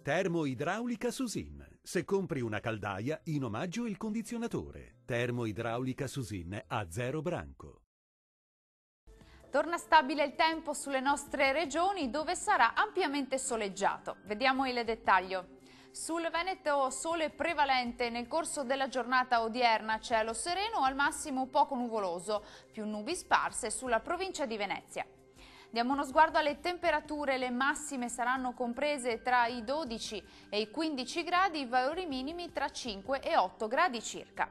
Termoidraulica Susin. Se compri una caldaia, in omaggio il condizionatore. Termoidraulica Susin a zero branco. Torna stabile il tempo sulle nostre regioni dove sarà ampiamente soleggiato. Vediamo il dettaglio. Sul Veneto sole prevalente nel corso della giornata odierna, cielo sereno al massimo poco nuvoloso, più nubi sparse sulla provincia di Venezia. Diamo uno sguardo alle temperature, le massime saranno comprese tra i 12 e i 15 gradi, i valori minimi tra 5 e 8 gradi circa.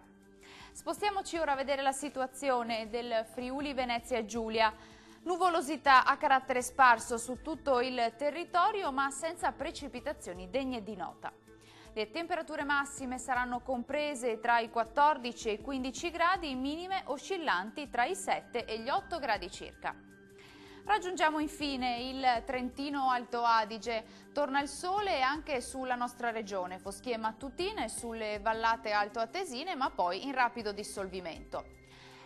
Spostiamoci ora a vedere la situazione del Friuli Venezia Giulia. Nuvolosità a carattere sparso su tutto il territorio ma senza precipitazioni degne di nota. Le temperature massime saranno comprese tra i 14 e i 15 gradi, minime oscillanti tra i 7 e gli 8 gradi circa. Raggiungiamo infine il Trentino Alto Adige. Torna il sole anche sulla nostra regione, foschie mattutine sulle vallate altoatesine ma poi in rapido dissolvimento.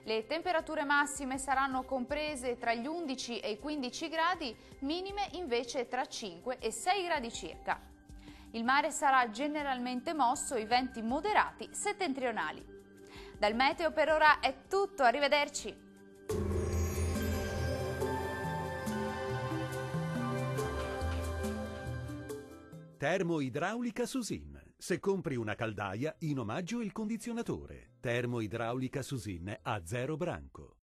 Le temperature massime saranno comprese tra gli 11 e i 15 gradi, minime invece tra 5 e 6 gradi circa. Il mare sarà generalmente mosso, i venti moderati settentrionali. Dal meteo per ora è tutto, arrivederci! Termoidraulica Susin. Se compri una caldaia, in omaggio il condizionatore. Termoidraulica Susin a zero branco.